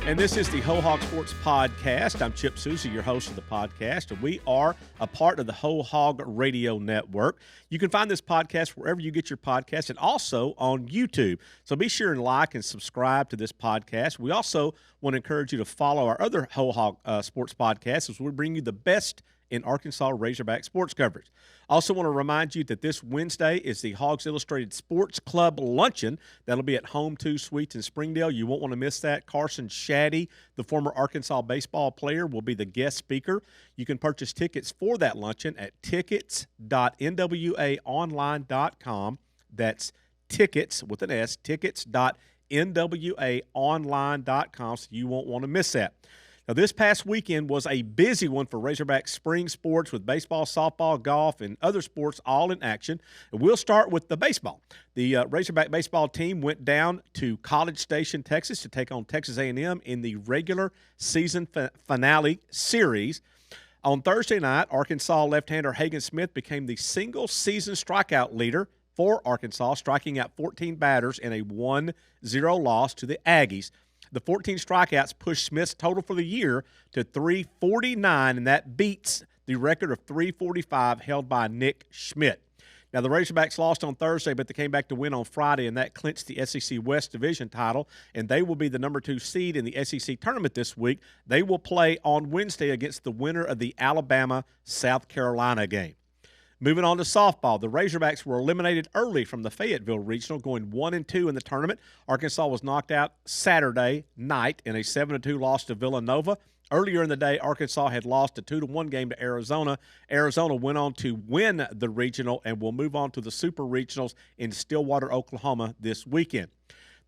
And this is the Whole Hog Sports Podcast. I'm Chip Souza, your host of the podcast, and we are a part of the Whole Hog Radio Network. You can find this podcast wherever you get your podcasts and also on YouTube. So be sure and like and subscribe to this podcast. We also want to encourage you to follow our other Whole Hog Sports Podcasts as we bring you the best in Arkansas Razorback sports coverage. Also want to remind you that this Wednesday is the Hogs Illustrated Sports Club Luncheon. That'll be at Home 2 Suites in Springdale. You won't want to miss that. Carson Shaddy, the former Arkansas baseball player, will be the guest speaker. You can purchase tickets for that luncheon at tickets.nwaonline.com. That's tickets with an S, tickets.nwaonline.com, so you won't want to miss that. Now, this past weekend was a busy one for Razorback spring sports with baseball, softball, golf, and other sports all in action. And we'll start with the baseball. The Razorback baseball team went down to College Station, Texas to take on Texas A&M in the regular season finale series. On Thursday night, Arkansas left-hander Hagen Smith became the single-season strikeout leader for Arkansas, striking out 14 batters in a 1-0 loss to the Aggies. The 14 strikeouts pushed Smith's total for the year to 349, and that beats the record of 345 held by Nick Schmidt. Now, the Razorbacks lost on Thursday, but they came back to win on Friday, and that clinched the SEC West Division title, and they will be the number 2 seed in the SEC tournament this week. They will play on Wednesday against the winner of the Alabama-South Carolina game. Moving on to softball, the Razorbacks were eliminated early from the Fayetteville Regional, going 1-2 in the tournament. Arkansas was knocked out Saturday night in a 7-2 loss to Villanova. Earlier in the day, Arkansas had lost a 2-1 game to Arizona. Arizona went on to win the regional and will move on to the Super Regionals in Stillwater, Oklahoma this weekend.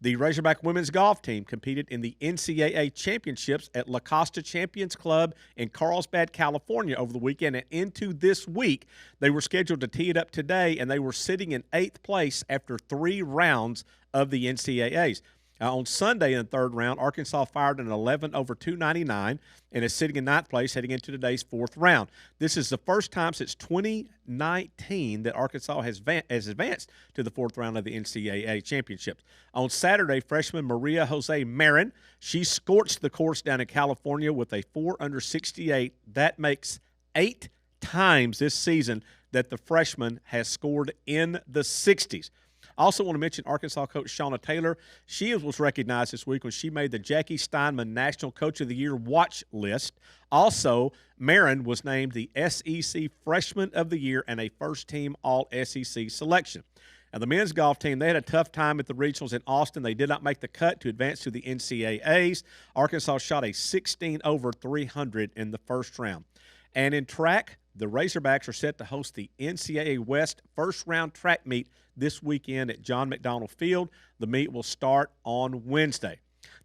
The Razorback women's golf team competed in the NCAA championships at La Costa Champions Club in Carlsbad, California over the weekend. And into this week, they were scheduled to tee it up today, and they were sitting in 8th place after 3 rounds of the NCAAs. On Sunday in the 3rd round, Arkansas fired an 11 over 299 and is sitting in 9th place heading into today's 4th round. This is the first time since 2019 that Arkansas has advanced to the 4th round of the NCAA championships. On Saturday, freshman Maria Jose Marin, she scorched the course down in California with a 4 under 68. That makes 8 times this season that the freshman has scored in the 60s. I also want to mention Arkansas coach Shauna Taylor. She was recognized this week when she made the Jackie Steinman National Coach of the Year watch list. Also, Marin was named the SEC Freshman of the Year and a first-team All-SEC selection. Now, the men's golf team, they had a tough time at the regionals in Austin. They did not make the cut to advance to the NCAAs. Arkansas shot a 16 over 300 in the first round. And in track, the Razorbacks are set to host the NCAA West first-round track meet this weekend at John McDonald Field. The meet will start on Wednesday.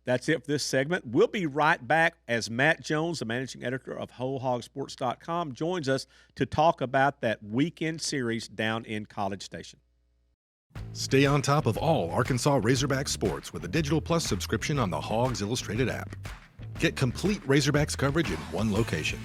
That's it for this segment. We'll be right back as Matt Jones, the managing editor of WholeHogSports.com, joins us to talk about that weekend series down in College Station. Stay on top of all Arkansas Razorback sports with a Digital Plus subscription on the Hogs Illustrated app. Get complete Razorbacks coverage in one location.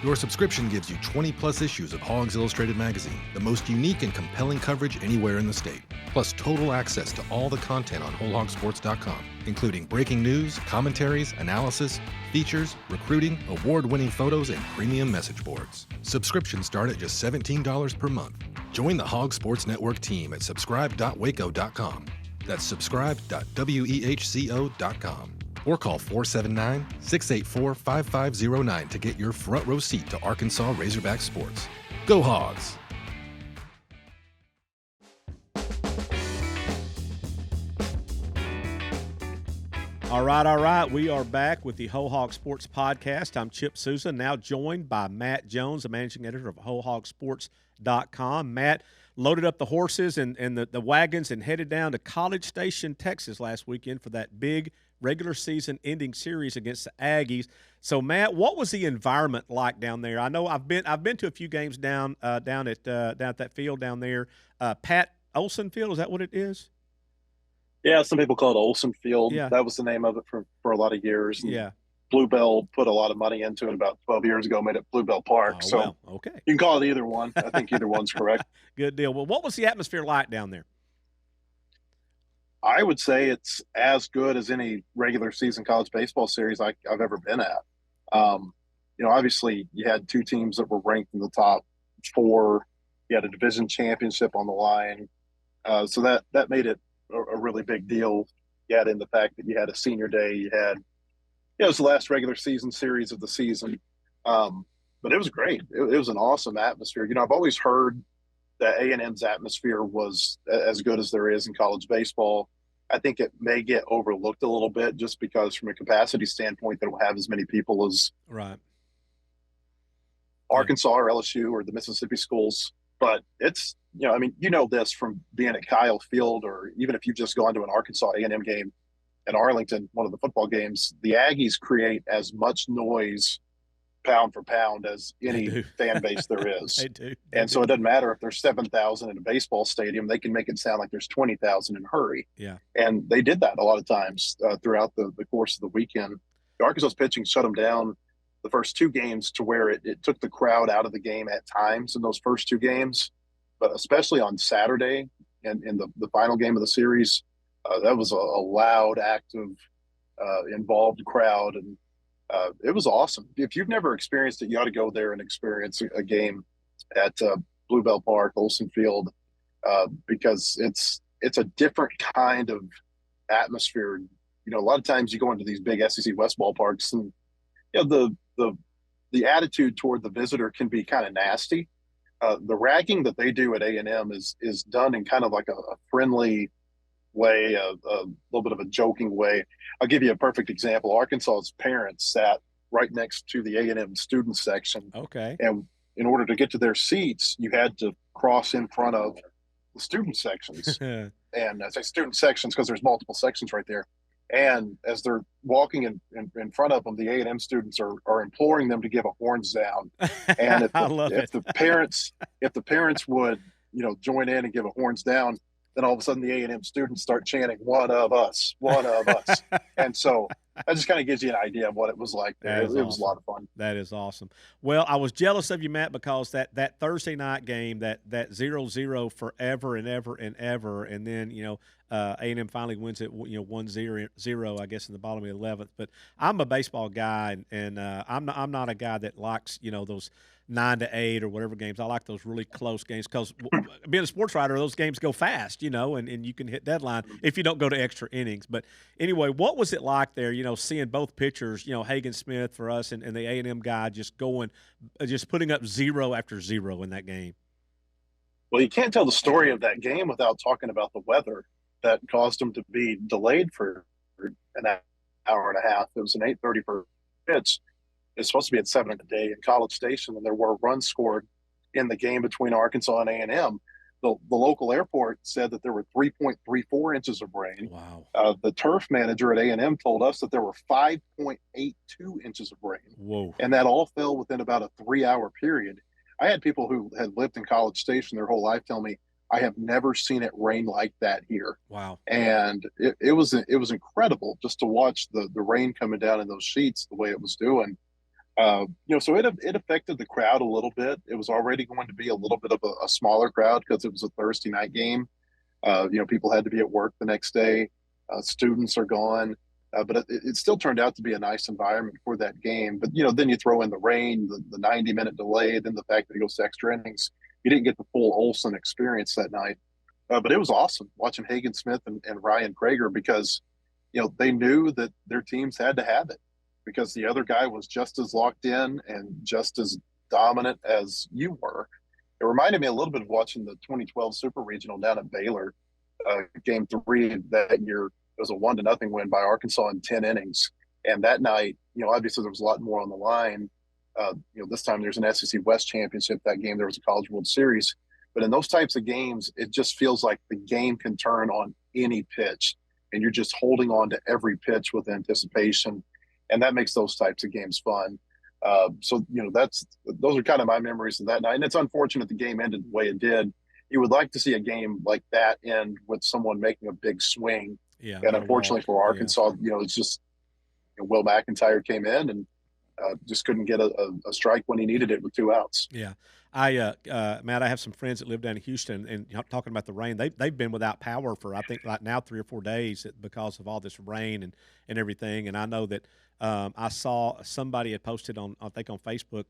Your subscription gives you 20-plus issues of Hogs Illustrated magazine, the most unique and compelling coverage anywhere in the state, plus total access to all the content on WholeHogSports.com, including breaking news, commentaries, analysis, features, recruiting, award-winning photos, and premium message boards. Subscriptions start at just $17 per month. Join the Hog Sports Network team at subscribe.waco.com. That's subscribe.wehco.com. Or call 479-684-5509 to get your front row seat to Arkansas Razorback sports. Go Hogs! All right. We are back with the Whole Hog Sports Podcast. I'm Chip Souza, now joined by Matt Jones, the managing editor of WholeHogSports.com. Matt loaded up the horses and the wagons and headed down to College Station, Texas last weekend for that big regular season ending series against the Aggies. So, Matt, what was the environment like down there? I know I've been to a few games down at that field down there. Pat Olson Field, is that what it is? Yeah, some people call it Olson Field. Yeah. That was the name of it for a lot of years. And yeah. Bluebell put a lot of money into it about 12 years ago, made it Bluebell Park. Oh, so well, okay. You can call it either one. I think either one's correct. Good deal. Well, what was the atmosphere like down there? I would say it's as good as any regular season college baseball series I've ever been at. Obviously you had two teams that were ranked in the top four. You had a division championship on the line. So that made it a really big deal. Yet in the fact that you had a senior day, it was the last regular season series of the season. But it was great. It was an awesome atmosphere. I've always heard that A&M's atmosphere was as good as there is in college baseball. I think it may get overlooked a little bit just because from a capacity standpoint, they don't have as many people as Arkansas or LSU or the Mississippi schools. But it's, this from being at Kyle Field, or even if you've just gone to an Arkansas A&M game in Arlington, one of the football games, the Aggies create as much noise pound for pound as any fan base there is. They do. So it doesn't matter if there's 7,000 in a baseball stadium, they can make it sound like there's 20,000 in a hurry. Yeah. And they did that a lot of times throughout the course of the weekend. Arkansas's pitching shut them down the first two games to where it took the crowd out of the game at times in those first two games, but especially on Saturday and in the final game of the series, that was a loud, active, involved crowd. And it was awesome. If you've never experienced it, you ought to go there and experience a game at Bluebell Park, Olsen Field, because it's a different kind of atmosphere. A lot of times you go into these big SEC West ballparks, and the attitude toward the visitor can be kind of nasty. The ragging that they do at A&M is done in kind of like a friendly way, a little bit of a joking way. I'll give you a perfect example. Arkansas's parents sat right next to the A&M student section. Okay. And in order to get to their seats, you had to cross in front of the student sections. And I say student sections because there's multiple sections right there. And as they're walking in front of them, the A&M students are imploring them to give a horns down. And if the parents would, join in and give a horns down, then all of a sudden the A&M students start chanting, "One of us, one of us." And so that just kind of gives you an idea of what it was like there. It was a lot of fun. That is awesome. Well, I was jealous of you, Matt, because that Thursday night game, that 0-0 forever and ever and ever, and then, A&M finally wins it, 1-0, I guess, in the bottom of the 11th. But I'm a baseball guy, and I'm not a guy that likes, those 9-8 or whatever games. I like those really close games because being a sports writer, those games go fast, and you can hit deadline if you don't go to extra innings. But anyway, what was it like there, seeing both pitchers, Hagen Smith for us and the A&M guy just putting up 0 after 0 in that game? Well, you can't tell the story of that game without talking about the weather that caused them to be delayed for an hour and a half. It was an 8:30 for pitch. It's supposed to be at 7 in the day in College Station, and there were runs scored in the game between Arkansas and A&M. The local airport said that there were 3.34 inches of rain. Wow. The turf manager at A&M told us that there were 5.82 inches of rain. Whoa. And that all fell within about a 3-hour period. I had people who had lived in College Station their whole life tell me, I have never seen it rain like that here. Wow. And it was incredible just to watch the rain coming down in those sheets the way it was doing. So it affected the crowd a little bit. It was already going to be a little bit of a smaller crowd because it was a Thursday night game. People had to be at work the next day. Students are gone. But it still turned out to be a nice environment for that game. But, then you throw in the rain, the 90-minute delay, then the fact that it goes to extra innings. You didn't get the full Olsen experience that night. But it was awesome watching Hagen Smith and Ryan Krager because, they knew that their teams had to have it because the other guy was just as locked in and just as dominant as you were. It reminded me a little bit of watching the 2012 Super Regional down at Baylor, Game 3 that year. It was a 1-0 win by Arkansas in 10 innings. And that night, obviously there was a lot more on the line. This time there's an SEC West championship. That game, there was a College World Series. But in those types of games, it just feels like the game can turn on any pitch. And you're just holding on to every pitch with anticipation. And that makes those types of games fun. Those are kind of my memories of that night. And it's unfortunate the game ended the way it did. You would like to see a game like that end with someone making a big swing. Yeah, and unfortunately for Arkansas, it's just Will McIntyre came in and just couldn't get a strike when he needed it with 2 outs. Yeah. Matt, I have some friends that live down in Houston, and talking about the rain, they've been without power for I think like now 3 or 4 days because of all this rain and everything. And I know that I saw somebody had posted on I think on Facebook.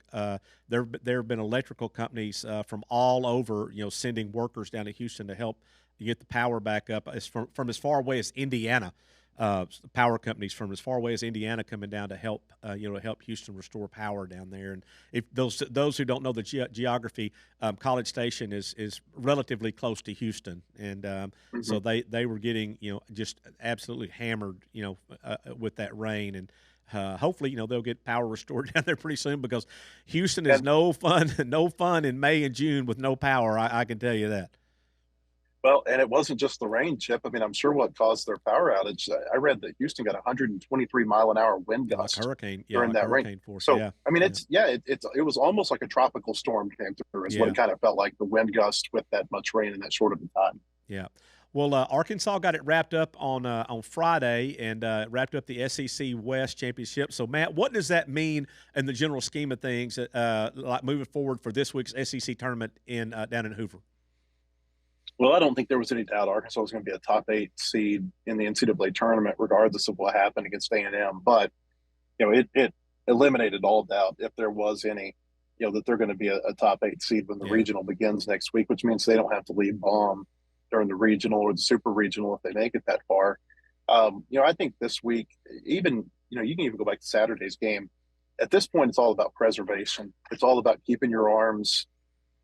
There have been electrical companies from all over, sending workers down to Houston to help get the power back up. It's from as far away as Indiana. Power companies from as far away as Indiana coming down to help, to help Houston restore power down there. And if those who don't know the geography, College Station is relatively close to Houston, and so they were getting, just absolutely hammered, with that rain. And hopefully, they'll get power restored down there pretty soon, because Houston is no fun in May and June with no power. I can tell you that. Well, and it wasn't just the rain, Chip. I mean, I'm sure what caused their power outage. I read that Houston got 123-mile-an-hour wind gust during that rain. Force, so, I mean, it was almost like a tropical storm came through. Is what it kind of felt like, the wind gust with that much rain in that short of a time. Yeah. Well, Arkansas got it wrapped up on Friday and wrapped up the SEC West Championship. So, Matt, what does that mean in the general scheme of things, like moving forward for this week's SEC tournament down in Hoover? Well, I don't think there was any doubt Arkansas was going to be a top 8 seed in the NCAA tournament, regardless of what happened against A&M. But, it eliminated all doubt, if there was any, that they're going to be a top 8 seed when the regional begins next week, which means they don't have to leave bomb during the regional or the super regional if they make it that far. I think this week, even, you can even go back to Saturday's game. At this point, it's all about preservation. It's all about keeping your arms.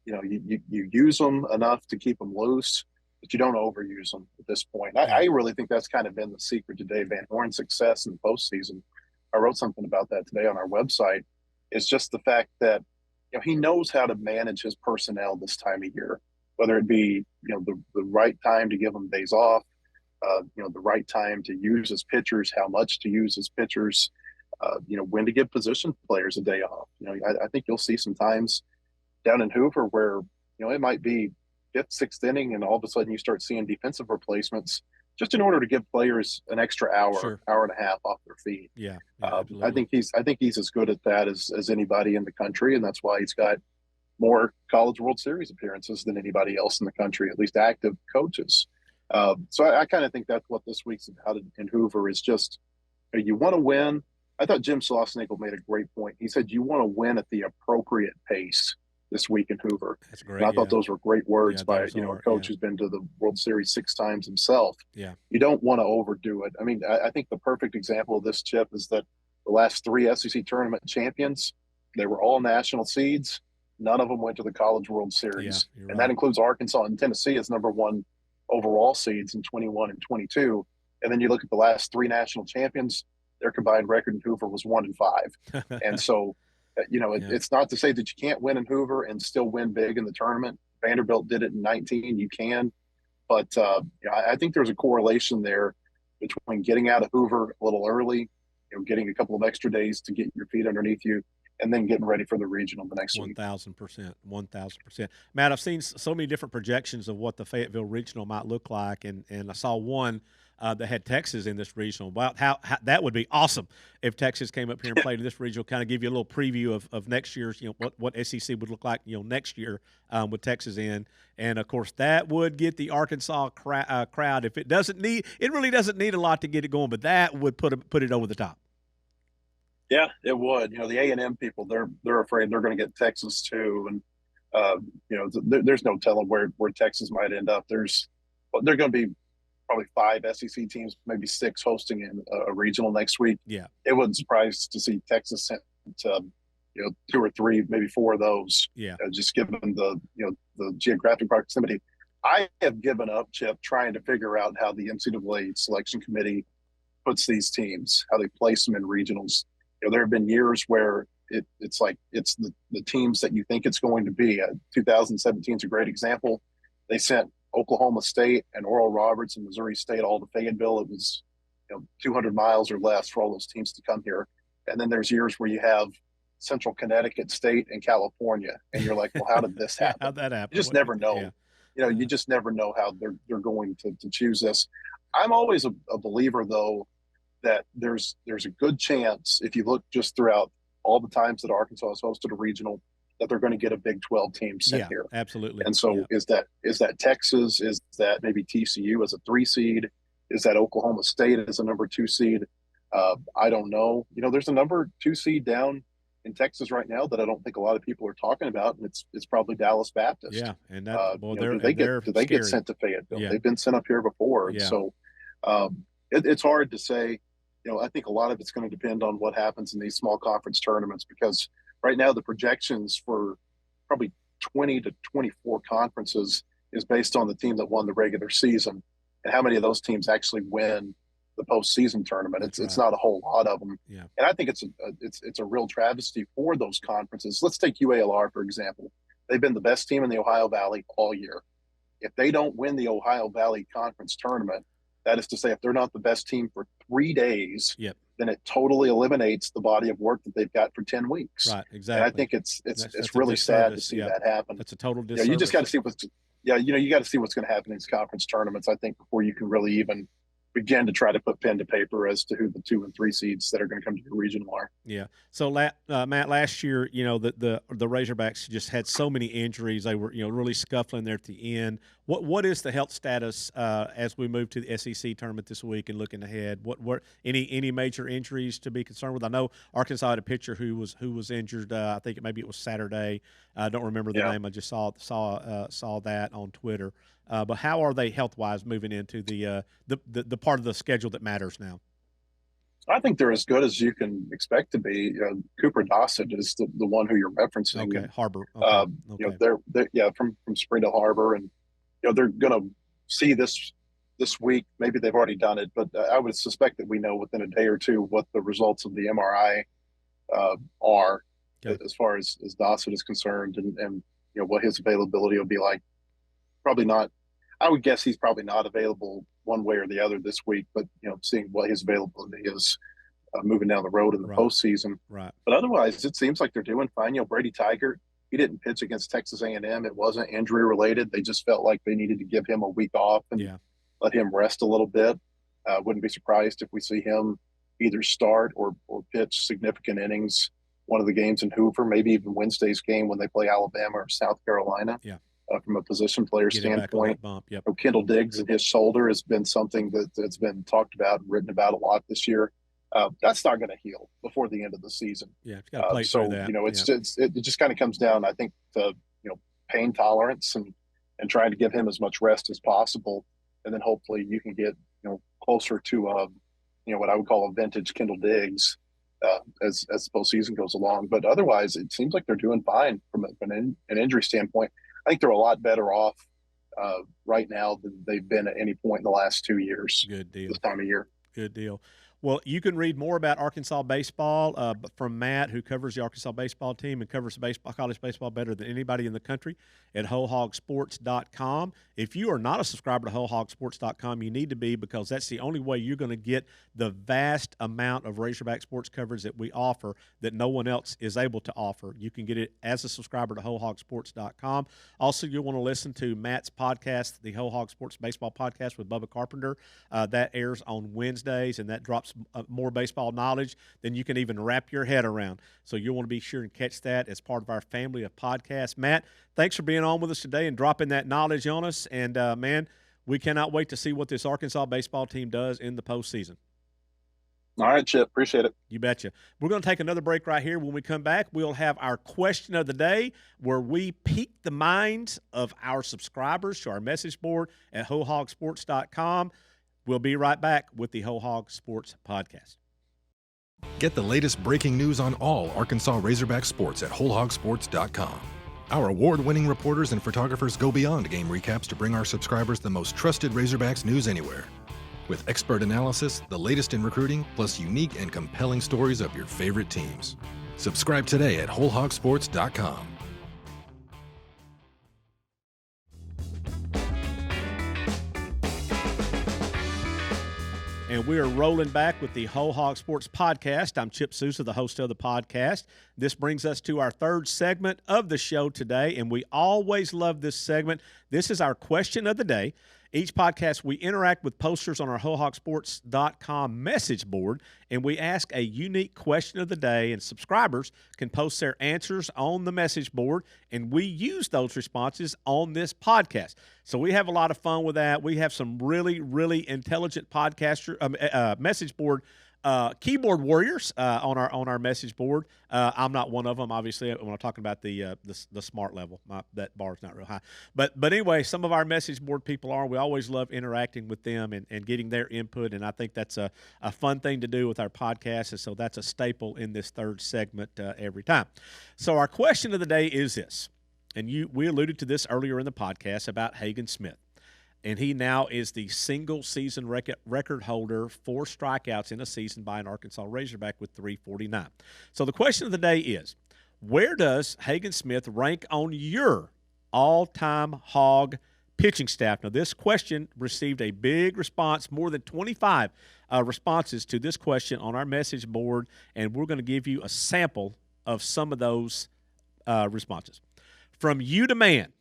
You use them enough to keep them loose, but you don't overuse them at this point. I really think that's kind of been the secret to Dave Van Horn's success in the postseason. I wrote something about that today on our website. It's just the fact that, he knows how to manage his personnel this time of year, whether it be, the right time to give them days off, the right time to use his pitchers, how much to use his pitchers, when to give position players a day off. I think you'll see some times down in Hoover where, it might be 5th, 6th inning, and all of a sudden you start seeing defensive replacements just in order to give players an extra hour and a half off their feet. Yeah, I think he's as good at that as anybody in the country, and that's why he's got more College World Series appearances than anybody else in the country, at least active coaches. So I kind of think that's what this week's about in Hoover is just, you want to win. I thought Jim Saucenigle made a great point. He said you want to win at the appropriate pace this week in Hoover. That's great. And I thought those were great words by a coach who's been to the World Series 6 times himself. Yeah, you don't want to overdo it. I mean, I think the perfect example of this, Chip, is that the last 3 SEC tournament champions, they were all national seeds. None of them went to the College World Series, and that includes Arkansas and Tennessee as number 1 overall seeds in 21 and 22. And then you look at the last 3 national champions, their combined record in Hoover was 1-5. And so, it's not to say that you can't win in Hoover and still win big in the tournament. Vanderbilt did it in 19. You can. But I think there's a correlation there between getting out of Hoover a little early, getting a couple of extra days to get your feet underneath you, and then getting ready for the regional the next week. 1,000%. 1,000%. Matt, I've seen so many different projections of what the Fayetteville regional might look like, and I saw one that had Texas in this regional. About how that would be awesome if Texas came up here and played in this regional. Kind of give you a little preview of next year's, what SEC would look like, next year with Texas in, and of course that would get the Arkansas crowd. If it really doesn't need a lot to get it going, but that would put it over the top. Yeah, it would. The A&M people, they're afraid they're going to get Texas too, and there's no telling where Texas might end up. They're going to be probably 5 SEC teams, maybe 6 hosting in a regional next week. Yeah, it wouldn't surprise to see Texas sent to 2 or 3, maybe 4 of those. Yeah, just given the geographic proximity. I have given up, Chip, trying to figure out how the NCAA selection committee puts these teams, how they place them in regionals. There have been years where it's like it's the teams that you think it's going to be. 2017 is a great example. They sent Oklahoma State and Oral Roberts and Missouri State all to Fayetteville. It was 200 miles or less for all those teams to come here. And then there's years where you have Central Connecticut State and California, and you're like, well, how did this happen? How'd that happen? You just never know. Yeah. You just never know how they're going to choose this. I'm always a believer, though, that there's a good chance, if you look just throughout all the times that Arkansas has hosted a regional, that they're going to get a Big 12 team sent Yeah, here. absolutely. And so is that Texas? Is that maybe TCU as a 3 seed? Is that Oklahoma State as a number 2 seed? I don't know. There's a number 2 seed down in Texas right now that I don't think a lot of people are talking about, and it's probably Dallas Baptist. Yeah, and that do they get sent to Fayetteville? Yeah. They've been sent up here before, and Yeah. so it's hard to say. I think a lot of it's going to depend on what happens in these small conference tournaments, because right now the projections for probably 20 to 24 conferences is based on the team that won the regular season and how many of those teams actually win the postseason tournament. It's not a whole lot of them. Yeah. And I think it's a real travesty for those conferences. Let's take UALR, for example. They've been the best team in the Ohio Valley all year. If they don't win the Ohio Valley Conference tournament, that is to say, if they're not the best team for 3 days, Yep. then it totally eliminates the body of work that they've got for 10 weeks. Right, exactly. And I think it's That's really sad to disservice. see Yeah. that happen. That's a total disservice. You just got to see you got to see what's going to happen in these conference tournaments, I think, before you can really even begin to try to put pen to paper as to who the 2 and 3 seeds that are going to come to your regional are. Yeah. So, Matt, last year, the Razorbacks just had so many injuries. They were, really scuffling there at the end. What is the health status as we move to the SEC tournament this week and looking ahead? What any major injuries to be concerned with? I know Arkansas had a pitcher who was injured. I think maybe it was Saturday. I don't remember the name. I just saw that on Twitter. But how are they health-wise moving into the part of the schedule that matters now? I think they're as good as you can expect to be. Cooper Dossett is the one who you're referencing. Okay, Harbor. Okay. They're from Springdale Harbor, and they're going to see this week. Maybe they've already done it, but I would suspect that we know within a day or two what the results of the MRI are, as far as Dossett is concerned, and what his availability will be like. Probably not. I would guess he's probably not available one way or the other this week, but seeing what his availability is moving down the road in the postseason. Right. But otherwise, it seems like they're doing fine. Brady Tigert, he didn't pitch against Texas A&M. It wasn't injury related. They just felt like they needed to give him a week off and let him rest a little bit. Wouldn't be surprised if we see him either start or pitch significant innings one of the games in Hoover, maybe even Wednesday's game when they play Alabama or South Carolina. Yeah. From a position player standpoint, Yep. Kendall Diggs and his shoulder has been something that's been talked about and written about a lot this year. That's not going to heal before the end of the season. Yeah, it's got to play through that. It just kind of comes down, I think, to pain tolerance and trying to give him as much rest as possible, and then hopefully you can get closer to what I would call a vintage Kendall Diggs as the postseason goes along. But otherwise, it seems like they're doing fine from an injury standpoint. I think they're a lot better off right now than they've been at any point in the last 2 years. Good deal. This time of year. Good deal. Well, you can read more about Arkansas baseball from Matt, who covers the Arkansas baseball team and covers college baseball better than anybody in the country, at wholehogsports.com. If you are not a subscriber to wholehogsports.com, you need to be, because that's the only way you're going to get the vast amount of Razorback sports coverage that we offer that no one else is able to offer. You can get it as a subscriber to wholehogsports.com. Also, you'll want to listen to Matt's podcast, the Whole Hog Sports Baseball Podcast with Bubba Carpenter. That airs on Wednesdays, and that drops more baseball knowledge than you can even wrap your head around. So you'll want to be sure and catch that as part of our family of podcasts. Matt, thanks for being on with us today and dropping that knowledge on us. And, man, we cannot wait to see what this Arkansas baseball team does in the postseason. All right, Chip. Appreciate it. You betcha. We're going to take another break right here. When we come back, we'll have our question of the day, where we pique the minds of our subscribers to our message board at wholehogsports.com. We'll be right back with the Whole Hog Sports Podcast. Get the latest breaking news on all Arkansas Razorback sports at wholehogsports.com. Our award-winning reporters and photographers go beyond game recaps to bring our subscribers the most trusted Razorbacks news anywhere. With expert analysis, the latest in recruiting, plus unique and compelling stories of your favorite teams. Subscribe today at wholehogsports.com. And we are rolling back with the Whole Hog Sports Podcast. I'm Chip Souza, the host of the podcast. This brings us to our third segment of the show today, and we always love this segment. This is our question of the day. Each podcast, we interact with posters on our wholehogsports.com message board, and we ask a unique question of the day, and subscribers can post their answers on the message board, and we use those responses on this podcast. So we have a lot of fun with that. We have some really, really intelligent message board keyboard warriors on our message board. I'm not one of them, obviously, when I'm talking about the smart level. That bar is not real high. But anyway, some of our message board people are. We always love interacting with them and getting their input, and I think that's a fun thing to do with our podcast, and so that's a staple in this third segment every time. So our question of the day is this, and we alluded to this earlier in the podcast about Hagen Smith. And he now is the single-season record holder for strikeouts in a season by an Arkansas Razorback with 349. So the question of the day is, where does Hagen Smith rank on your all-time Hog pitching staff? Now, this question received a big response, more than 25 responses to this question on our message board, and we're going to give you a sample of some of those responses. From You to Man.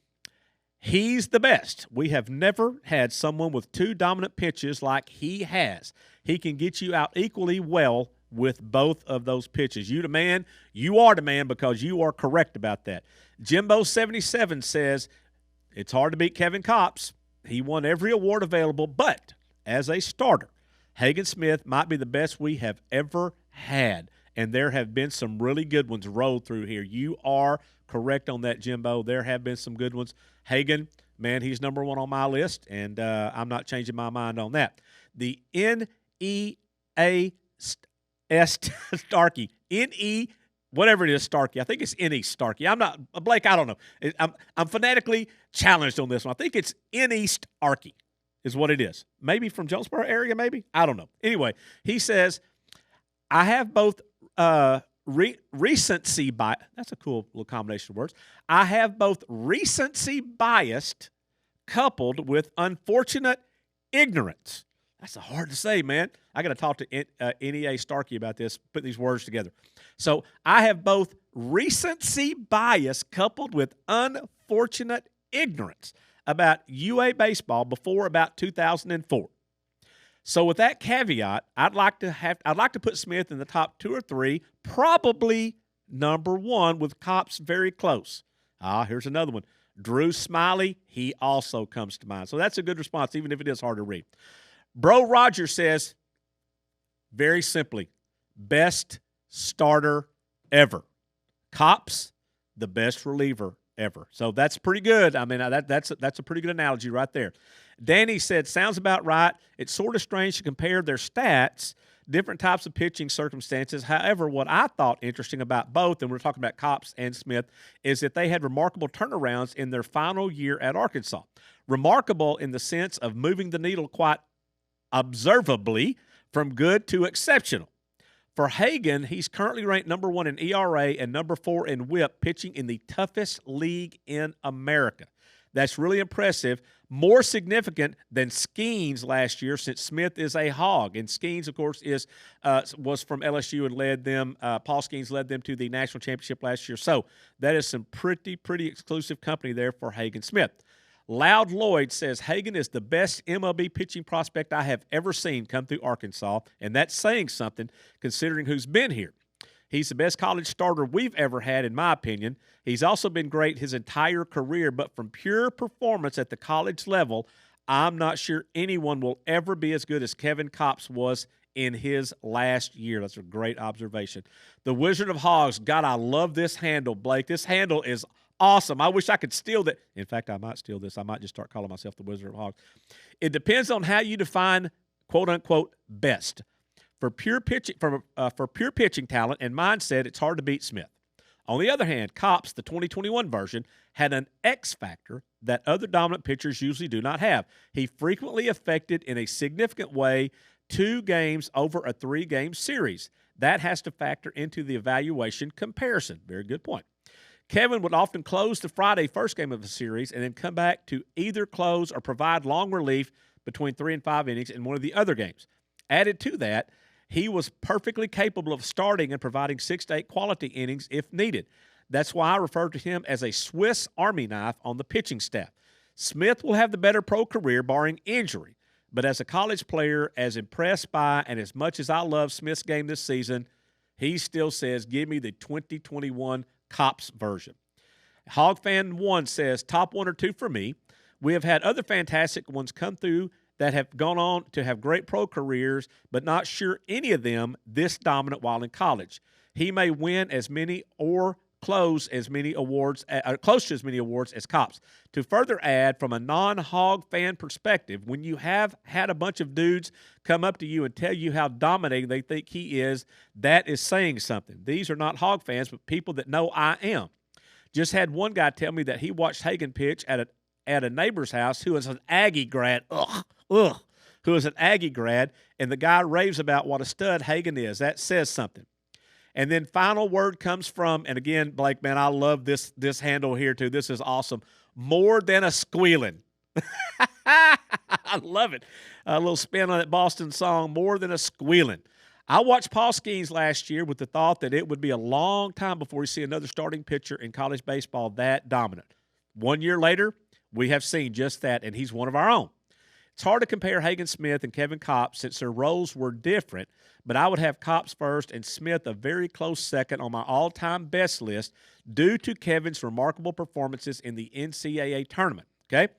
He's the best. We have never had someone with two dominant pitches like he has. He can get you out equally well with both of those pitches. You the man, you are the man because you are correct about that. Jimbo77 says, it's hard to beat Kevin Kopps. He won every award available, but as a starter, Hagen Smith might be the best we have ever had, and there have been some really good ones rolled through here. You are correct on that, Jimbo. There have been some good ones. Hagen, man, he's number one on my list, and I'm not changing my mind on that. The N-E-A Starkey, N-E, whatever it is, Starkey. I think it's N-E Starkey. I'm not, Blake, I don't know. I'm fanatically challenged on this one. I think it's N-E Starkey is what it is. Maybe from Jonesboro area, maybe? I don't know. Anyway, he says, I have both recency bias. That's a cool little combination of words. I have both recency biased coupled with unfortunate ignorance. That's hard to say, man. I got to talk to N.E.A. Starkey about this, put these words together. So I have both recency bias coupled with unfortunate ignorance about UA baseball before about 2004. So with that caveat, I'd like to put Smith in the top 2 or 3, probably number 1 with Kopps very close. Here's another one. Drew Smiley, he also comes to mind. So that's a good response, even if it is hard to read. Bro Roger says, very simply, best starter ever. Kopps, the best reliever ever. So that's pretty good. I mean, that's a pretty good analogy right there. Danny said, sounds about right. It's sort of strange to compare their stats, different types of pitching circumstances. However, what I thought interesting about both, and we're talking about Kopps and Smith, is that they had remarkable turnarounds in their final year at Arkansas. Remarkable in the sense of moving the needle quite observably from good to exceptional. For Hagen, he's currently ranked number 1 in ERA and number 4 in WHIP, pitching in the toughest league in America. That's really impressive, more significant than Skeens last year since Smith is a Hog. And Skeens, of course, was from LSU and led them. Paul Skeens led them to the national championship last year. So that is some pretty exclusive company there for Hagen Smith. Loud Lloyd says Hagen is the best MLB pitching prospect I have ever seen come through Arkansas, and that's saying something considering who's been here. He's the best college starter we've ever had, in my opinion. He's also been great his entire career, but from pure performance at the college level, I'm not sure anyone will ever be as good as Kevin Kopps was in his last year. That's a great observation. The Wizard of Hogs. God, I love this handle, Blake. This handle is awesome. I wish I could steal that. In fact, I might steal this. I might just start calling myself the Wizard of Hogs. It depends on how you define quote-unquote best. For pure pitching talent and mindset, it's hard to beat Smith. On the other hand, Kopps, the 2021 version, had an X factor that other dominant pitchers usually do not have. He frequently affected in a significant way 2 games over a 3-game series. That has to factor into the evaluation comparison. Very good point. Kevin would often close the Friday first game of the series and then come back to either close or provide long relief between 3 and 5 innings in one of the other games. Added to that, he was perfectly capable of starting and providing 6 to 8 quality innings if needed. That's why I refer to him as a Swiss Army knife on the pitching staff. Smith will have the better pro career, barring injury. But as a college player, as impressed by and as much as I love Smith's game this season, he still says, give me the 2021 Cops version. Hog Fan 1 says, top 1 or 2 for me. We have had other fantastic ones come through that have gone on to have great pro careers, but not sure any of them this dominant while in college. He may win as many or close to as many awards as Cops. To further add, from a non-Hog fan perspective, when you have had a bunch of dudes come up to you and tell you how dominating they think he is, that is saying something. These are not Hog fans, but people that know I am. Just had one guy tell me that he watched Hagan pitch at a neighbor's house who is an Aggie grad. Who is an Aggie grad, and the guy raves about what a stud Hagan is. That says something. And then final word comes from, and again, Blake, man, I love this handle here too. This is awesome. More than a squealing. I love it. A little spin on that Boston song, more than a squealing. I watched Paul Skeens last year with the thought that it would be a long time before we see another starting pitcher in college baseball that dominant. 1 year later, we have seen just that, and he's one of our own. It's hard to compare Hagan Smith and Kevin Kopps since their roles were different, but I would have Kopps first and Smith a very close second on my all-time best list due to Kevin's remarkable performances in the NCAA tournament, okay?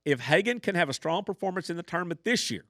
If Hagan can have a strong performance in the tournament this year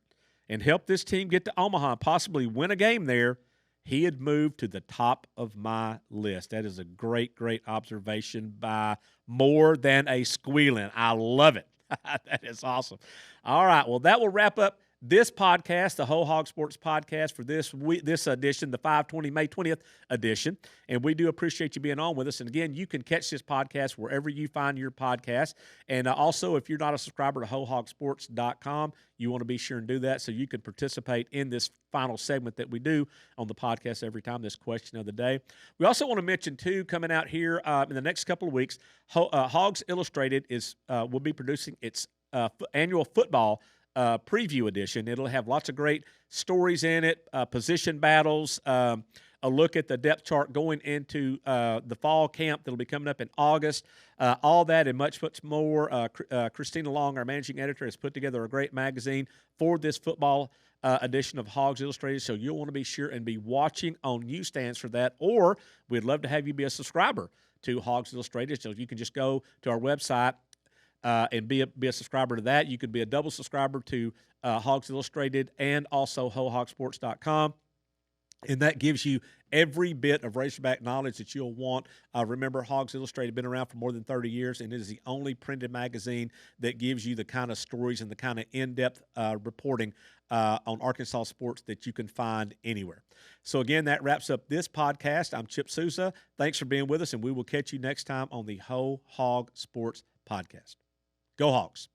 and help this team get to Omaha and possibly win a game there, he had moved to the top of my list. That is a great, great observation by More Than a Squealing. I love it. That is awesome. All right, well, that will wrap up this podcast, the Whole Hog Sports Podcast for this edition, the 5/20, May 20th edition. And we do appreciate you being on with us. And again, you can catch this podcast wherever you find your podcast. And also, if you're not a subscriber to wholehogsports.com, you want to be sure and do that so you can participate in this final segment that we do on the podcast every time, this question of the day. We also want to mention, too, coming out here in the next couple of weeks, Hogs Illustrated will be producing its annual football preview edition. It'll have lots of great stories in it, position battles, a look at the depth chart going into the fall camp that'll be coming up in August. All that and much, much more. Christina Long, our managing editor, has put together a great magazine for this football edition of Hogs Illustrated, so you'll want to be sure and be watching on newsstands for that, or we'd love to have you be a subscriber to Hogs Illustrated, so you can just go to our website and be a subscriber to that. You could be a double subscriber to Hogs Illustrated and also wholehogsports.com. And that gives you every bit of Razorback knowledge that you'll want. Remember, Hogs Illustrated has been around for more than 30 years, and it is the only printed magazine that gives you the kind of stories and the kind of in-depth reporting on Arkansas sports that you can find anywhere. So, again, that wraps up this podcast. I'm Chip Souza. Thanks for being with us, and we will catch you next time on the Whole Hog Sports Podcast. Go Hogs.